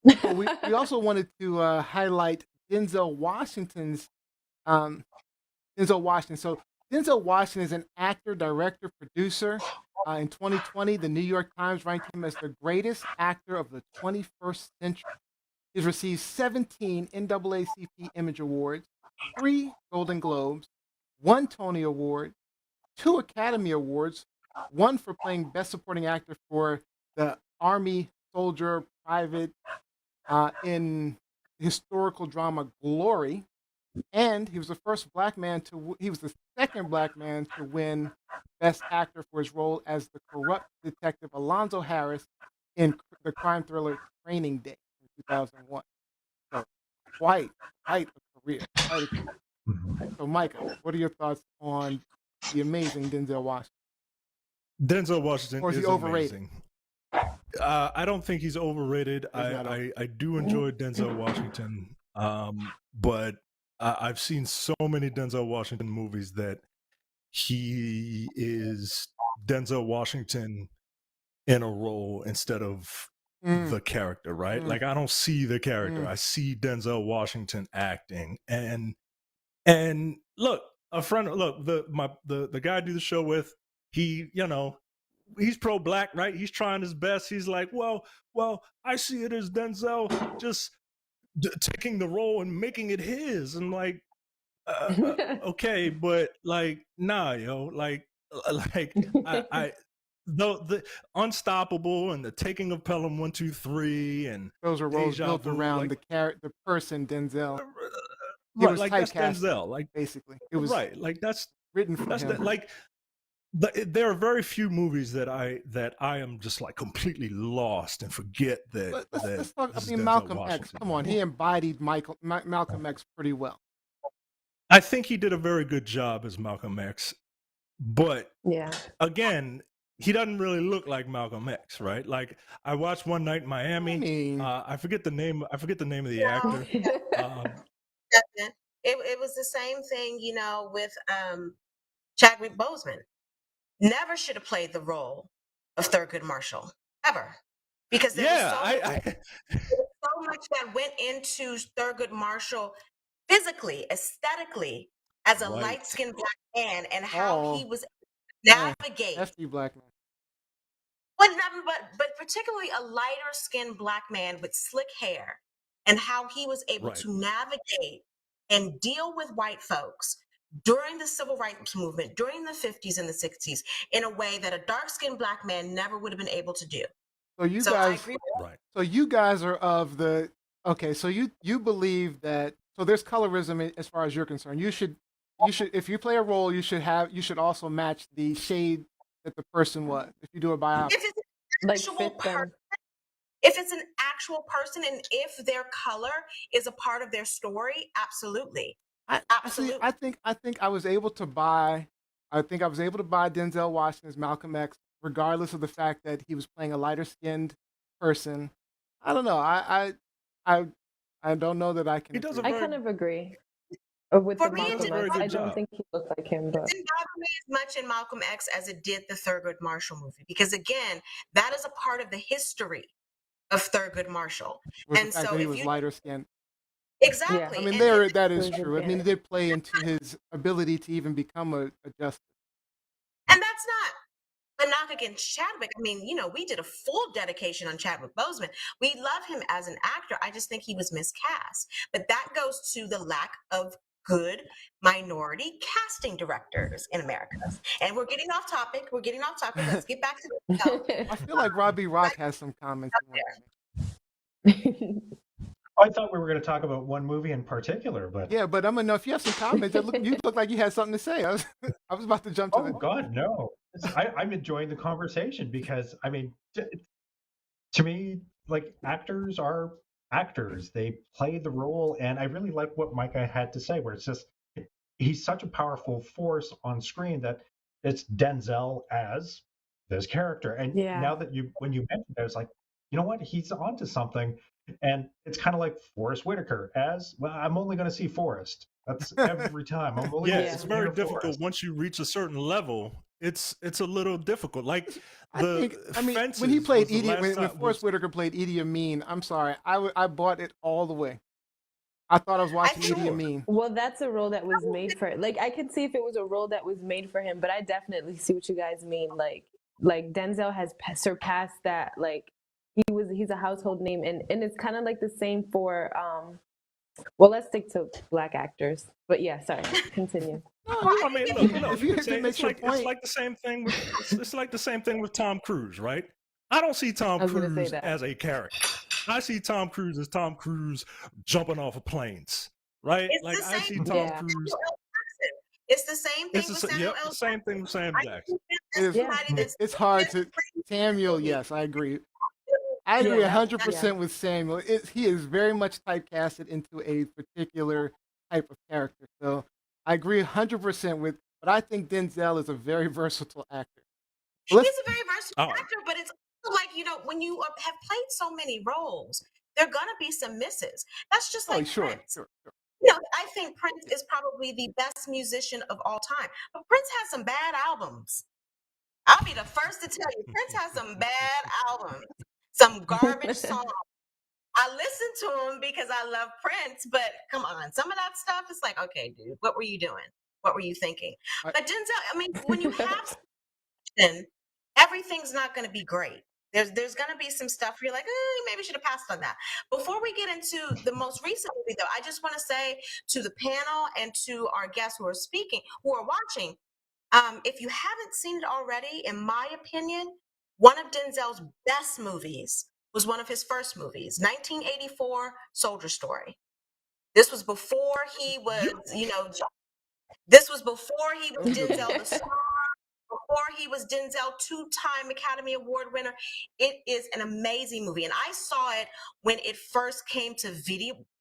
But we also wanted to highlight Denzel Washington's um, Denzel Washington. So Denzel Washington is an actor, director, producer. In 2020, the New York Times ranked him as the greatest actor of the 21st century. He's received 17 NAACP Image Awards, 3 Golden Globes, 1 Tony Award, 2 Academy Awards, one for playing Best Supporting Actor for the Army Soldier Private in historical drama Glory, and he was the first black man to. He was the second black man to win Best Actor for his role as the corrupt detective Alonzo Harris in the crime thriller Training Day in 2001. So quite a career, quite a career. So, Micah, what are your thoughts on the amazing Denzel Washington? Denzel Washington Or is he is overrated? amazing. I don't think he's overrated. I do enjoy Denzel Washington, but I've seen so many Denzel Washington movies that he is Denzel Washington in a role instead of the character, right? Like I don't see the character. I see Denzel Washington acting. And look, the guy I do the show with, he, he's pro-black, right? He's trying his best. He's like, well, I see it as Denzel just taking the role and making it his. And like, okay, but like, nah, yo, like I the Unstoppable and the Taking of Pelham 1, 2, 3 and those are roles Deja built Vu, around like the person Denzel. It right, was like that's typecast, Denzel, like basically. It was right, like written for that's him. like there are very few movies that I am just like completely lost and forget that Let's talk. this I is mean, Denzel Malcolm X. Washington. Come on, he embodied Malcolm X pretty well. I think he did a very good job as Malcolm X, but yeah, again, he doesn't really look like Malcolm X, right? Like I watched One Night in Miami. I mean, I forget the name. I forget the name of the actor. It was the same thing, with Chadwick Boseman. Never should have played the role of Thurgood Marshall ever, because there was so much that went into Thurgood Marshall physically, aesthetically, as a light-skinned black man, and how he was navigate. hefty black man. But particularly a lighter-skinned black man with slick hair, and how he was able to navigate and deal with white folks during the civil rights movement, during the 50s and the 60s, in a way that a dark-skinned black man never would have been able to do. So you guys, so you guys are of the okay. So you believe that so there's colorism as far as you're concerned. You should if you play a role, you should also match the shade that the person was. If you do a biopic, if it's an actual person and if their color is a part of their story, absolutely. Absolutely. I think I was able to buy Denzel Washington's Malcolm X, regardless of the fact that he was playing a lighter skinned person. I don't know. I don't know that I can. I kind of agree. With For the me, Malcolm X, I don't think he looked like him. But it didn't bother me as much in Malcolm X as it did the Thurgood Marshall movie, because again, that is a part of the history of Thurgood Marshall. And so he was lighter skinned. Exactly. I mean, that is true. I mean, it did play into his ability to even become a justice. And that's not a knock against Chadwick. I mean, we did a full dedication on Chadwick Boseman. We love him as an actor. I just think he was miscast. But that goes to the lack of good minority casting directors in America. And we're getting off topic. Let's get back to the show. I feel like Robbie Rock has some comments. I thought we were going to talk about one movie in particular, but yeah, but I'm gonna know if you have some comments. You look like you had something to say. I was about to jump to. Oh God, no! I'm enjoying the conversation because I mean, to me, like actors are actors. They play the role, and I really like what Micah had to say, where it's just he's such a powerful force on screen that it's Denzel as this character. And now that when you mentioned it, I was like, you know what? He's onto something. And it's kind of like Forrest Whitaker as well. I'm only going to see Forrest. That's every time. It's very difficult once you reach a certain level. it's a little difficult. Like I mean, when he Fences played was the last when time Forrest Whitaker played Idi Amin, I'm sorry, I bought it all the way. I thought I was I watching think Idi Amin. Well, that's a role that was made for like I could see if it was a role that was made for him, but I definitely see what you guys mean. Like Denzel has surpassed that. Like he's a household name, and it's kind of like the same for well, let's stick to black actors. But yeah, sorry, continue. No, I mean, look, you could if it say makes your point. it's like the same thing with it's like the same thing with Tom Cruise, right? I don't see Tom I was gonna say Cruise that. as a character. I see Tom Cruise as Tom Cruise jumping off of planes, right? it's Like the I same see thing Tom Yeah. with Cruise. Samuel L. Jackson. It's the same thing with Samuel L. Same thing with Sam I Jackson. think It's that's somebody that's it's hard to Samuel. movie. Yes, I agree. I Yeah, agree that 100% with Samuel. He is very much typecasted into a particular type of character. So I agree 100% with. But I think Denzel is a very versatile actor. He's Let's a very versatile actor, but it's also like, when you have played so many roles, there are going to be some misses. That's just like sure. Prince. I think Prince is probably the best musician of all time. But Prince has some bad albums. I'll be the first to tell you, Prince has some bad albums, some garbage songs. I listen to him because I love Prince, but come on, some of that stuff is like, okay, dude, what were you doing? What were you thinking? But Denzel, I mean, when you have something, everything's not going to be great. There's going to be some stuff where you're like, maybe I should have passed on that. Before we get into the most recent movie, though, I just want to say to the panel and to our guests who are speaking, who are watching, if you haven't seen it already, in my opinion, one of Denzel's best movies was one of his first movies, 1984 Soldier Story. This was before he was, this was before he was Denzel the star, before he was Denzel two-time Academy Award winner. It is an amazing movie. And I saw it when it first came to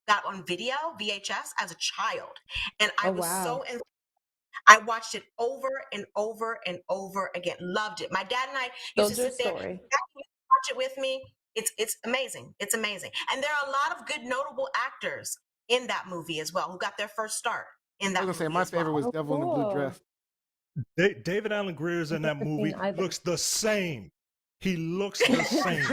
got on video, VHS, as a child. And I was so I watched it over and over and over again. Loved it. My dad and I used to sit there, watch it with me. It's amazing. It's amazing. And there are a lot of good notable actors in that movie as well who got their first start in that movie. I was going to say my favorite was Devil in the Blue Dress. David Allen Greer is in that movie. Looks the same. He looks the same.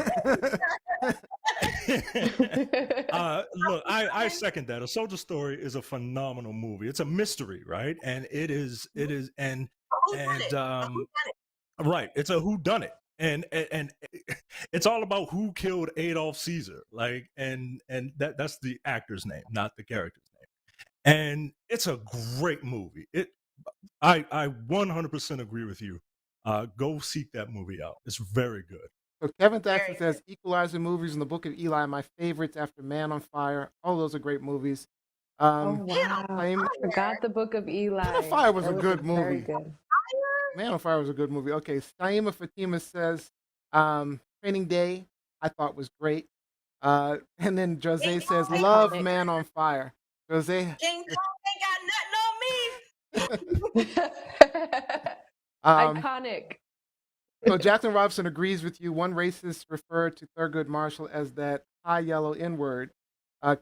Look, I second that. A Soldier Story is a phenomenal movie. It's a mystery, right? And it is, right. It's a whodunit. And it's all about who killed Adolf Caesar. Like, and that's the actor's name, not the character's name. And it's a great movie. I 100% agree with you. Go seek that movie out. It's very good. So Kevin Thaxton says Equalizer movies and The Book of Eli, my favorites after Man on Fire. All those are great movies. Wow. I forgot The Book of Eli. Man on Fire was a good movie. Very good. Man on Fire was a good movie. Okay, Saima Fatima says Training Day, I thought was great. And then Jose says, love Man on Fire. Jose. King Kong ain't got nothing on me. Iconic. So Jackson Robinson agrees with you. One racist referred to Thurgood Marshall as that high yellow N-word,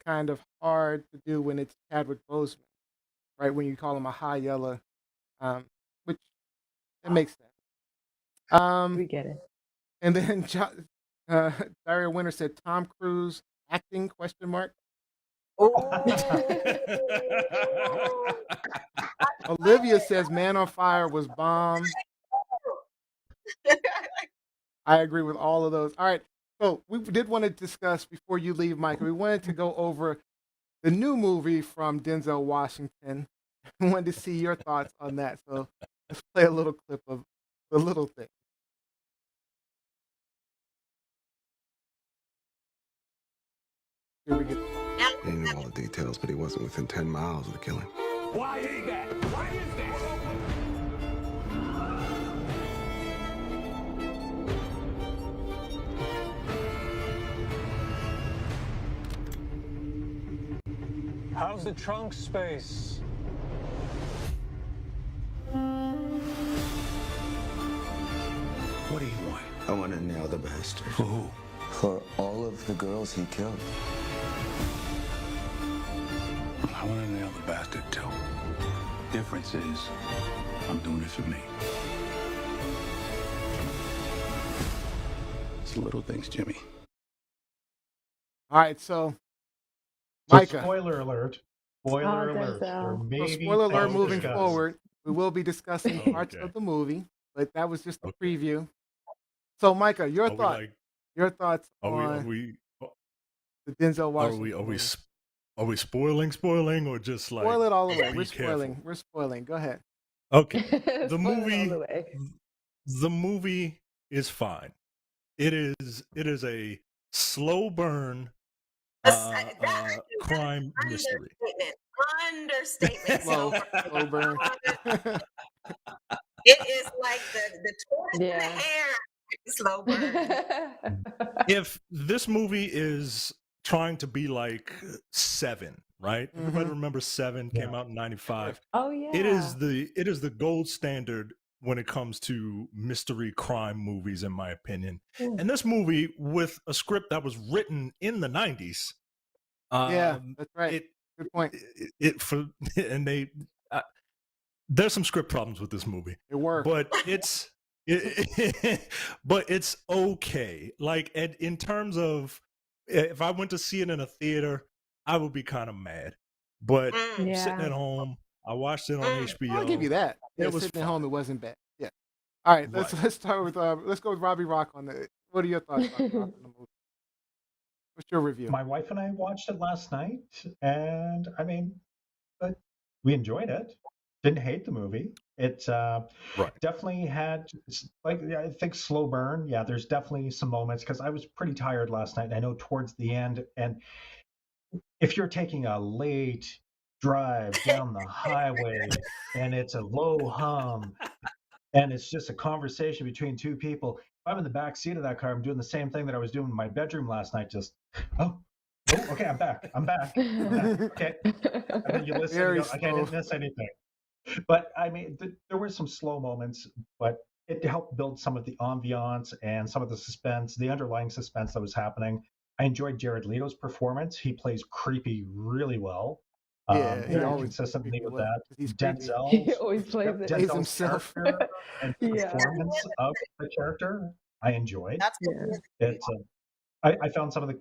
kind of hard to do when it's Chadwick Boseman, right? When you call him a high yellow, which it makes sense. We get it. And then Daria Winter said Tom Cruise acting ? Olivia says Man on Fire was bomb. I agree with all of those. All right. So we did want to discuss before you leave, Mike. We wanted to go over the new movie from Denzel Washington. We wanted to see your thoughts on that. So let's play a little clip of The Little Thing. Here we go. He knew all the details, but he wasn't within 10 miles of the killing. Why is that? Why is that? How's the trunk space? What do you want? I want to nail the bastard. For who? For all of the girls he killed. I want to nail the bastard too. Difference is, I'm doing it for me. the little things, Jimmy. All right, so So Micah. spoiler alert. Spoiler alert. Denzel. There may So be spoiler alert. things Moving discussed. forward, we will be discussing parts Okay. of the movie, but that was just a Okay. preview. So Micah, your Are we thoughts? like? Your thoughts Are we? Are on we? the Denzel Are Washington we? Are we? movie? Are we spoiling, or just like? Spoil it all the way. Be We're careful. spoiling. We're spoiling. Go ahead. Okay. The Spoil it all movie. the way. The movie is fine. It is a slow burn crime mystery. Understatement. Slow burn. It is like the tortoise in the Yeah. hair. Slow burn. If this movie is trying to be like Seven, right? Everybody remembers Seven came out in '95. Oh yeah. It is the gold standard when it comes to mystery crime movies, in my opinion. And this movie, with a script that was written in the '90s, Yeah, that's right. Good point. There's some script problems with this movie. It worked, but but it's okay. Like in terms of, if I went to see it in a theater, I would be kind of mad. But sitting at home, I watched it on HBO. I'll give you that. Yeah, It was sitting fine. at home, it wasn't bad. Yeah. All right, Right. let's start with let's go with Robbie Rock on the. What are your thoughts, Robbie Rock, on the movie? What's your review? My wife and I watched it last night, and I mean, but we enjoyed it. Didn't hate the movie. It definitely had, like, I think, slow burn. Yeah, there's definitely some moments, because I was pretty tired last night. I know towards the end, and if you're taking a late drive down the highway and it's a low hum and it's just a conversation between two people, if I'm in the back seat of that car, I'm doing the same thing that I was doing in my bedroom last night. Just, oh, okay, I'm back. Okay. And then you listen and you go, okay, I didn't miss anything. But I mean, there were some slow moments, but it helped build some of the ambiance and some of the suspense, the underlying suspense that was happening. I enjoyed Jared Leto's performance. He plays creepy really well. Yeah, he Very always consistently with well, that. he's He always plays it. Plays Denzel's himself. character and Yeah. performance of the character, I enjoyed. That's It's I found some of the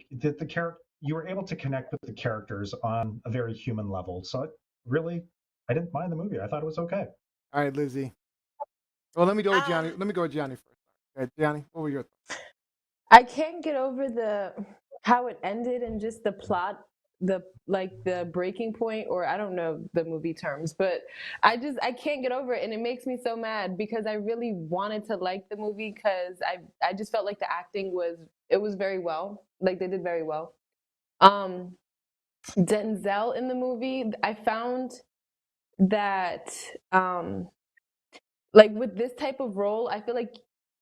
character, you were able to connect with the characters on a very human level. So it really, I didn't mind the movie. I thought it was okay. All right, Lizzie. Well, let me go with Gianni. Let me go with Gianni first. Okay, Gianni, what were your thoughts? I can't get over how it ended and just the plot, the breaking point, or I don't know the movie terms, but I can't get over it, and it makes me so mad because I really wanted to like the movie because I just felt like the acting was very well, like they did very well. Denzel in the movie, I found that like with this type of role, I feel like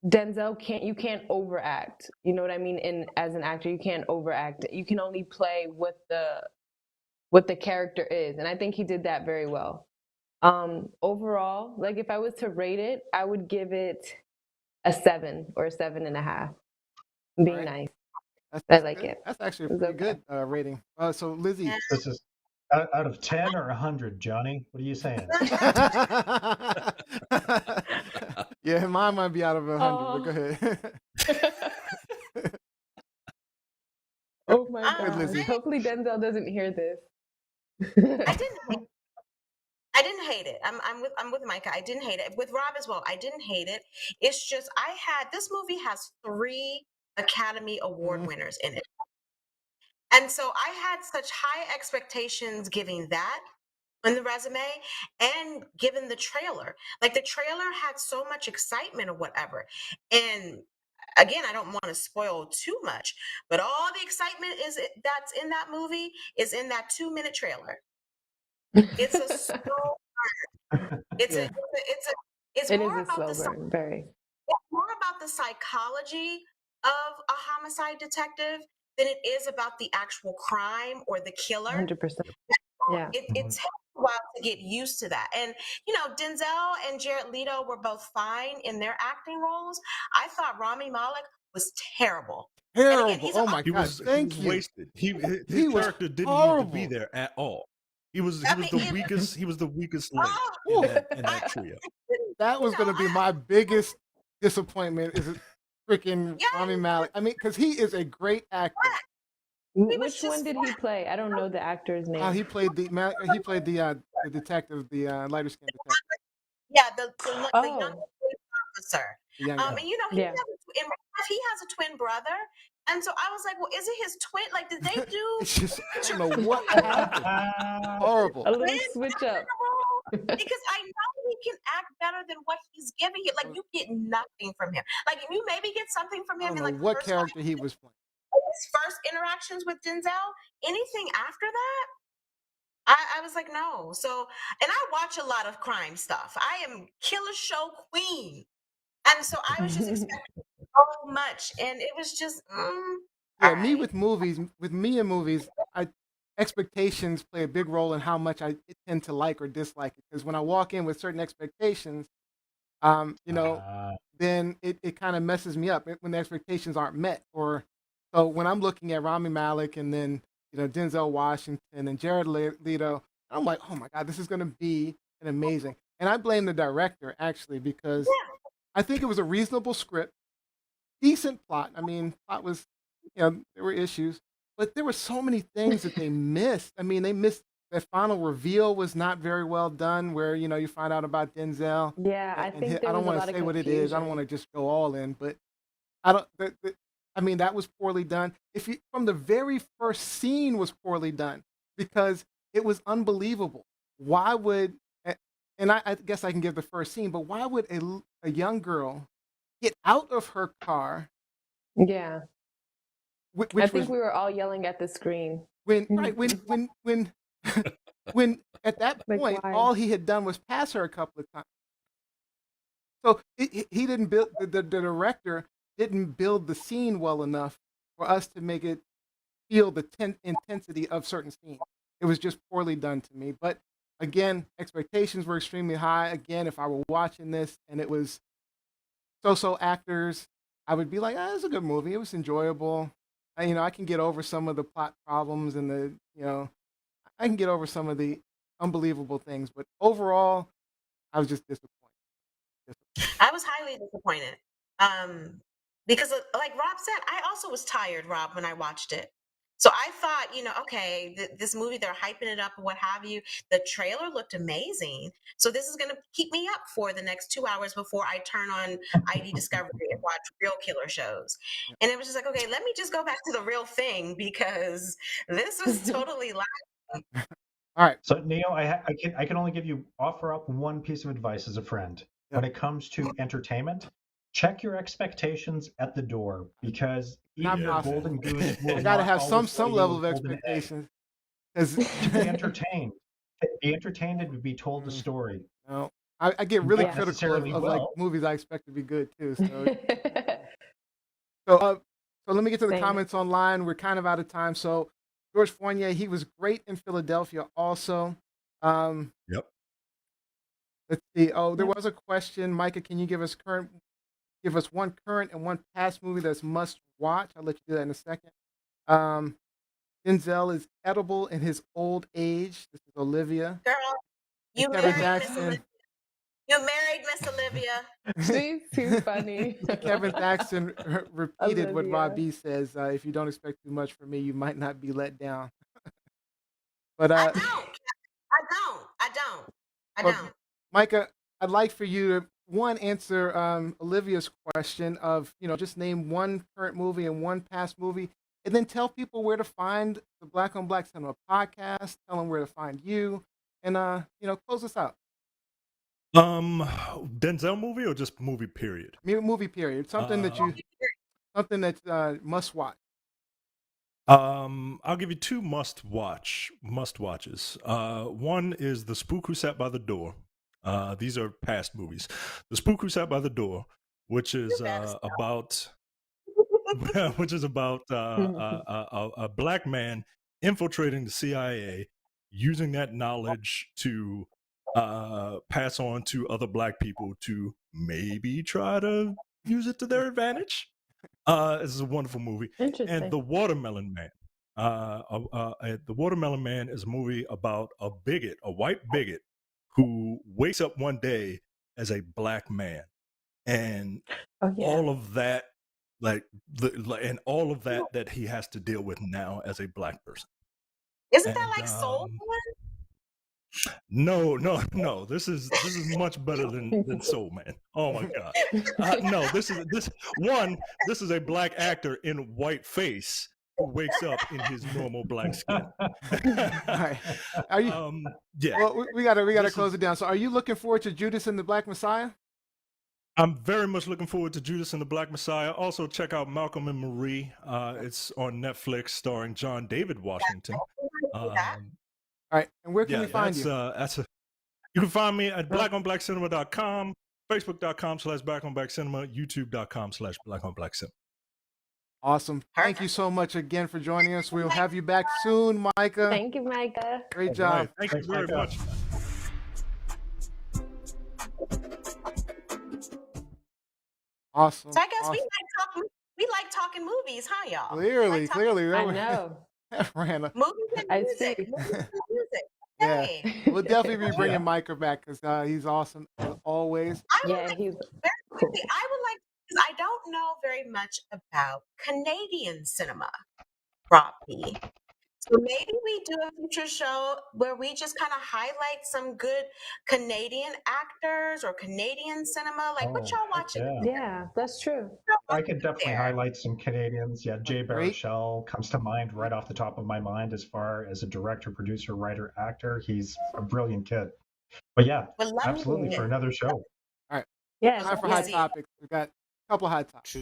Denzel you can't overact. You know what I mean? As an actor, you can't overact. You can only play what the character is, and I think he did that very well. Overall, like if I was to rate it, I would give it a 7 or a 7.5. Being nice. I like good. it. That's actually a pretty good rating. So Lizzie, this is out of 10 or 100, Johnny? What are you saying? Yeah, mine might be out of 100, but go ahead. Oh my God. Lizzie. Hopefully Denzel doesn't hear this. I didn't hate it. I'm with Micah. I didn't hate it. With Rob as well. I didn't hate it. It's just this movie has 3 Academy Award winners in it. And so I had such high expectations giving that in the resume and given the trailer. Like the trailer had so much excitement or whatever. And again, I don't want to spoil too much, but all the excitement that's in that movie is in that 2-minute trailer. It's a slow burn. It's more about the burn, very. It's more about the psychology of a homicide detective than it is about the actual crime or the killer. 100%. Yeah. It takes a while to get used to that. And, Denzel and Jared Leto were both fine in their acting roles. I thought Rami Malek was terrible. Terrible. Again, oh my God. Thank you. Wasted. His was character didn't horrible. need to be there at all. He was the weakest. He was the weakest link in that trio. That was going to be my biggest disappointment. freaking Rami Malek. I mean, because he is a great actor. Which one did he play? I don't know the actor's name. He played the detective, the lighter skinned detective. Yeah, the young officer. And you know, he has a twin brother. And so I was like, well, is it his twin? Like, did they do? It's just, I don't know what happened. Horrible. A little switch up. Because I know he can act better than what he's giving you. Like, you get nothing from him. Like, you maybe get something from him. I don't know like what character he was playing. His first interactions with Denzel. Anything after that, I was like, no. So, and I watch a lot of crime stuff. I am killer show queen. And so I was just expecting so much. And it was just, yeah, me with movies, expectations play a big role in how much I tend to like or dislike it. Because when I walk in with certain expectations, then it kind of messes me up when the expectations aren't met. Or so when I'm looking at Rami Malek and then Denzel Washington and Jared Leto, I'm like, oh my God, this is going to be an amazing. And I blame the director actually because I think it was a reasonable script, decent plot. I mean, plot was, there were issues, but there were so many things that they missed. I mean, they missed that final reveal was not very well done, where you find out about Denzel. Yeah, I think there I don't was a want lot to of say what it is. I don't want to just go all in, but I don't. I mean, that was poorly done. From the very first scene was poorly done because it was unbelievable. Why would and I guess I can give the first scene, but why would a young girl get out of her car? Yeah. Which I think we were all yelling at the screen. When when at that point, why? all he had done was pass her a couple of times. So he didn't build, the director didn't build the scene well enough for us to make it feel the intensity of certain scenes. It was just poorly done to me. But again, expectations were extremely high. Again, if I were watching this and it was so actors, I would be like, it was a good movie. It was enjoyable. I can get over some of the plot problems and I can get over some of the unbelievable things. But overall, I was just disappointed. I was highly disappointed. Because like Rob said, I also was tired, Rob, when I watched it. So I thought, okay, this movie, they're hyping it up and what have you. The trailer looked amazing. So this is going to keep me up for the next 2 hours before I turn on ID Discovery and watch real killer shows. And it was just like, okay, let me just go back to the real thing because this was totally lacking. All right. So Neo, I can only offer up one piece of advice as a friend. When it comes to entertainment, check your expectations at the door because even the golden goose will I gotta have some level of expectations. To be entertained, and to be told the story. No, I get really critical of like movies I expect to be good too. So let me get to the comments online. We're kind of out of time. So George Fournier, he was great in Philadelphia also. Yep. Let's see. Oh, there was a question. Micah, can you give us one current and one past movie that's must watch? I'll let you do that in a second. Denzel is edible in his old age. This is Olivia. Girl, you married Miss Olivia. She's too funny. Kevin Thaxton repeated what Rob B says. If you don't expect too much from me, you might not be let down. But I don't. Micah, I'd like for you to answer Olivia's question of just name one current movie and one past movie, and then tell people where to find the Black on Black Cinema podcast. Tell them where to find you, and close us out. Denzel movie or just movie period? Movie period. Something that must watch. I'll give you two must watches. One is The Spook Who Sat by the Door. These are past movies. The Spook Who Sat by the Door, which is about a black man infiltrating the CIA, using that knowledge to pass on to other black people to maybe try to use it to their advantage. This is a wonderful movie. And The Watermelon Man. The Watermelon Man is a movie about a white bigot, who wakes up one day as a black man. And all of that and all of that he has to deal with now as a Black person. Isn't that like Soul? No. This is much better than Soul Man. Oh my God. No, this is a Black actor in white face who wakes up in his normal Black skin. All right. Are you? Yeah. Well, we gotta close it down. So, are you looking forward to Judas and the Black Messiah? I'm very much looking forward to Judas and the Black Messiah. Also, check out Malcolm and Marie. It's on Netflix, starring John David Washington. All right, and where can we find you? You can find me at blackonblackcinema.com, facebook.com/blackonblackcinema, youtube.com/blackonblackcinema. Awesome. Thank you so much again for joining us. We'll have you back soon, Micah. Thank you, Micah. Great job. Right. Thank you very much. Awesome. So I guess awesome. we like talking movies, huh, y'all? Clearly. I know. Movies and music. Movies and music. Hey. Yeah, we'll definitely be bringing Micah back because he's awesome as always. He's cool. I would like, because I don't know very much about Canadian cinema, Rob P. So maybe we do a future show where we just kind of highlight some good Canadian actors or Canadian cinema. Like, what y'all watching? Yeah, that's true. I can definitely highlight some Canadians. Yeah, Jay Baruchel comes to mind right off the top of my mind as far as a director, producer, writer, actor. He's a brilliant kid. But yeah, absolutely for another show. All right. Yeah. Time for hot topics. We've got a couple of hot topics.